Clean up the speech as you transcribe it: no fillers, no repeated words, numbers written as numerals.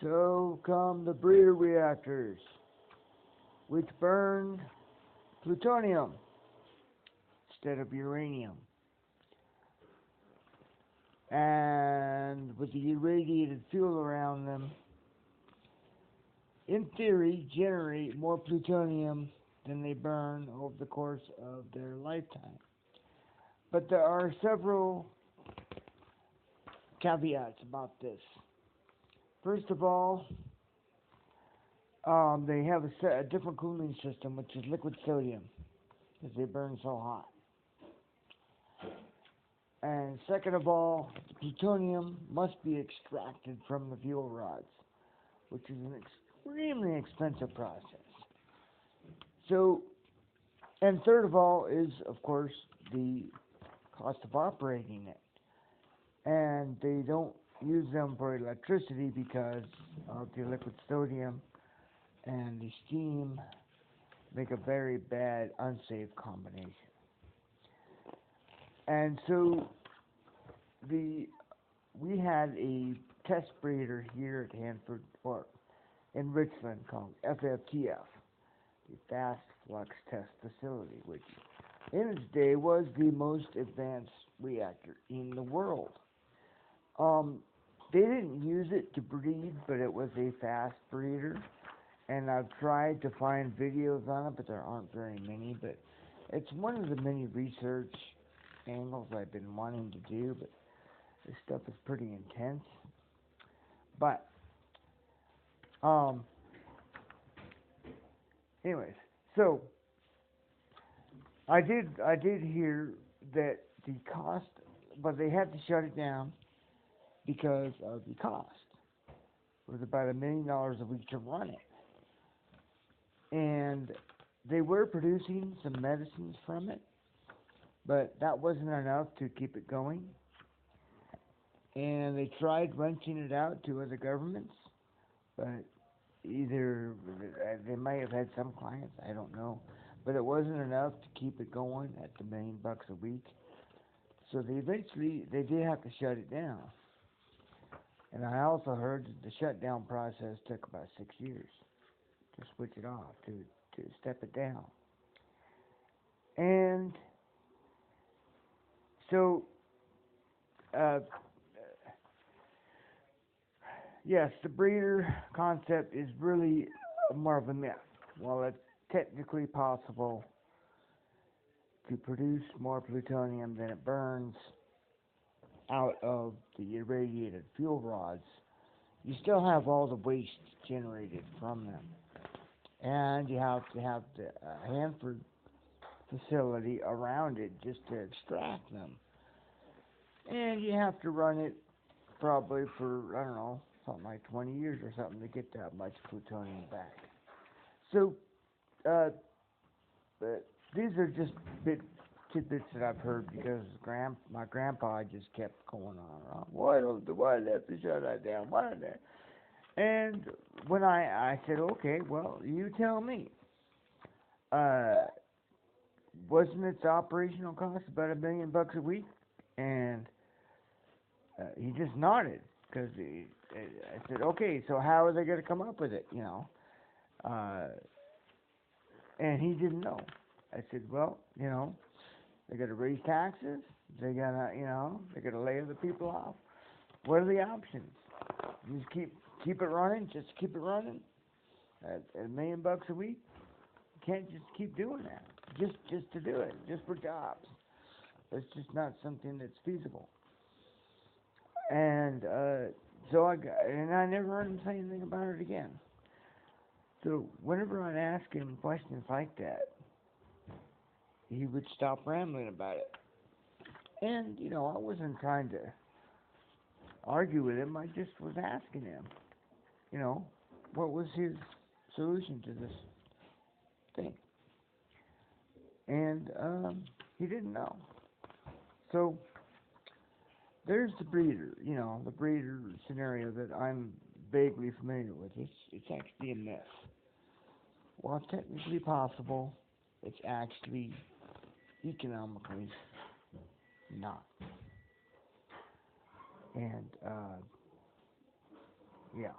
So come the breeder reactors, which burn plutonium instead of uranium, and with the irradiated fuel around them, in theory, generate more plutonium than they burn over the course of their lifetime. But there are several caveats about this. First of all, they have a different cooling system, which is liquid sodium, because they burn so hot. And second of all, the plutonium must be extracted from the fuel rods, which is an extremely expensive process. So, and third of all is, of course, the cost of operating it. And they don't use them for electricity because of the liquid sodium and the steam make a very bad, unsafe combination. And so we had a test breeder here at Hanford, or in Richland, called FFTF, the Fast Flux Test Facility, which in its day was the most advanced reactor in the world. They didn't use it to breed, but it was a fast breeder, and I've tried to find videos on it, but there aren't very many. But it's one of the many research angles I've been wanting to do, but this stuff is pretty intense. But anyways, so I did hear that the cost, but they had to shut it down because of the cost. It was about $1 million a week to run it. And they were producing some medicines from it, but that wasn't enough to keep it going. And they tried renting it out to other governments, but either they may have had some clients, I don't know, but it wasn't enough to keep it going at the $1 million a week. So they did have to shut it down. And I also heard that the shutdown process took about 6 years to switch it off, to step it down. And so, yes, the breeder concept is really more of a myth. While it's technically possible to produce more plutonium than it burns out of the irradiated fuel rods, you still have all the waste generated from them. And you have to have the Hanford facility around it just to extract them. And you have to run it probably for, I don't know, something like 20 years or something to get that much plutonium back. So, these are just tidbits that I've heard because my grandpa just kept going on. Why did they have to shut that down? Why did they? And when I said, okay, well, you tell me. Wasn't its operational cost about $1 million a week? And he just nodded because I said, okay, so how are they going to come up with it? You know, and he didn't know. I said, well, you know, they got to raise taxes. They gotta, you know, they got to lay other people off. What are the options? Just keep it running. Just keep it running at $1 million a week. You can't just keep doing that. Just to do it, just for jobs. It's just not something that's feasible. And so I never heard him say anything about it again. So whenever I'd ask him questions like that, he would stop rambling about it. And, you know, I wasn't trying to argue with him. I just was asking him, you know, what was his solution to this thing. And he didn't know. So there's the breeder, you know, the breeder scenario that I'm vaguely familiar with. It's actually a myth. While technically possible, it's actually economically not. And, yeah.